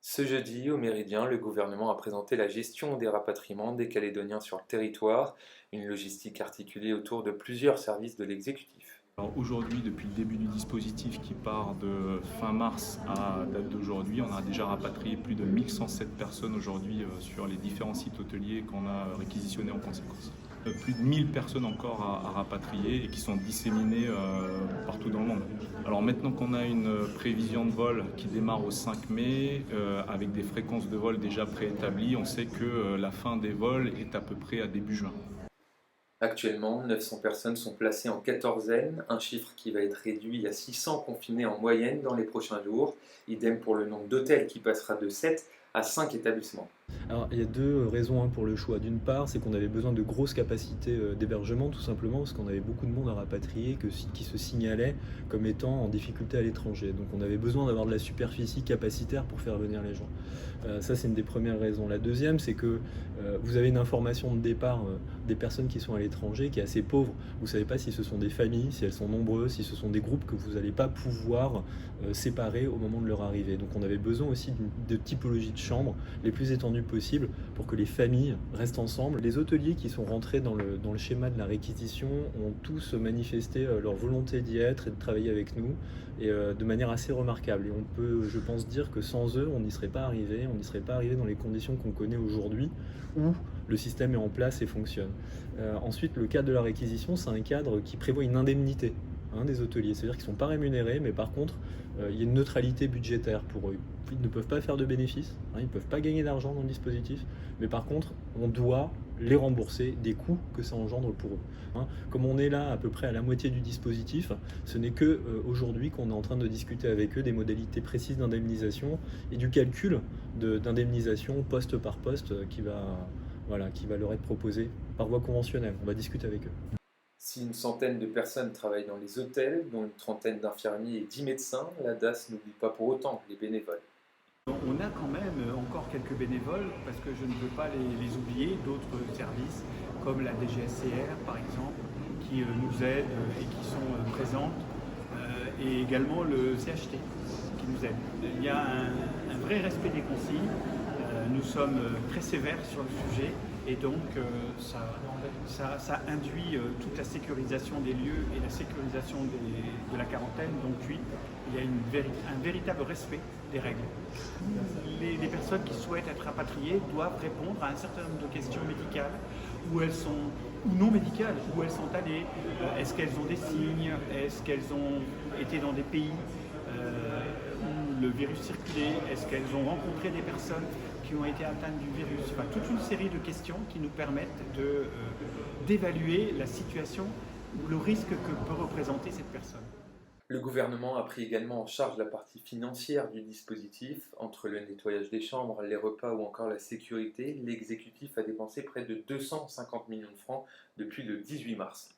Ce jeudi, au Méridien, le gouvernement a présenté la gestion des rapatriements des Calédoniens sur le territoire, une logistique articulée autour de plusieurs services de l'exécutif. Alors aujourd'hui, depuis le début du dispositif qui part de fin mars à date d'aujourd'hui, on a déjà rapatrié plus de 1107 personnes aujourd'hui sur les différents sites hôteliers qu'on a réquisitionnés en conséquence. Plus de 1000 personnes encore à rapatrier et qui sont disséminées partout dans le monde. Alors maintenant qu'on a une prévision de vol qui démarre au 5 mai, avec des fréquences de vol déjà préétablies, on sait que la fin des vols est à peu près à début juin. Actuellement, 900 personnes sont placées en quatorzaine, un chiffre qui va être réduit à 600 confinés en moyenne dans les prochains jours. Idem pour le nombre d'hôtels qui passera de 7 à 5 établissements. Alors, il y a deux raisons pour le choix. D'une part, c'est qu'on avait besoin de grosses capacités d'hébergement, tout simplement, parce qu'on avait beaucoup de monde à rapatrier qui se signalait comme étant en difficulté à l'étranger. Donc, on avait besoin d'avoir de la superficie capacitaire pour faire venir les gens. Ça, c'est une des premières raisons. La deuxième, c'est que vous avez une information de départ des personnes qui sont à l'étranger qui est assez pauvre. Vous ne savez pas si ce sont des familles, si elles sont nombreuses, si ce sont des groupes que vous n'allez pas pouvoir séparer au moment de leur arrivée. Donc, on avait besoin aussi de typologie de chambres les plus étendues possible pour que les familles restent ensemble. Les hôteliers qui sont rentrés dans le schéma de la réquisition ont tous manifesté leur volonté d'y être et de travailler avec nous et de manière assez remarquable. Et on peut, je pense, dire que sans eux, on n'y serait pas arrivé, dans les conditions qu'on connaît aujourd'hui où le système est en place et fonctionne. Ensuite, le cadre de la réquisition, c'est un cadre qui prévoit une indemnité des hôteliers. C'est-à-dire qu'ils ne sont pas rémunérés, mais par contre, il y a une neutralité budgétaire pour eux. Ils ne peuvent pas faire de bénéfices, ils ne peuvent pas gagner d'argent dans le dispositif, mais par contre, on doit les rembourser des coûts que ça engendre pour eux. Comme on est là à peu près à la moitié du dispositif, ce n'est que aujourd'hui qu'on est en train de discuter avec eux des modalités précises d'indemnisation et du calcul d'indemnisation poste par poste qui va leur être proposé par voie conventionnelle. On va discuter avec eux. Si une centaine de personnes travaillent dans les hôtels, dont une trentaine d'infirmiers et 10 médecins, la DAS n'oublie pas pour autant les bénévoles. On a quand même encore quelques bénévoles parce que je ne veux pas les oublier, d'autres services comme la DGSCR par exemple qui nous aident et qui sont présentes et également le CHT qui nous aide. Il y a un vrai respect des consignes, nous sommes très sévères sur le sujet et donc ça induit toute la sécurisation des lieux et la sécurisation de la quarantaine. Donc oui, il y a un véritable respect des règles. Les personnes qui souhaitent être rapatriées doivent répondre à un certain nombre de questions médicales où elles sont, ou non médicales, où elles sont allées, est-ce qu'elles ont des signes, est-ce qu'elles ont été dans des pays où le virus circulait, est-ce qu'elles ont rencontré des personnes qui ont été atteintes du virus, enfin, toute une série de questions qui nous permettent d'évaluer la situation ou le risque que peut représenter cette personne. Le gouvernement a pris également en charge la partie financière du dispositif. Entre le nettoyage des chambres, les repas ou encore la sécurité, l'exécutif a dépensé près de 250 millions de francs depuis le 18 mars.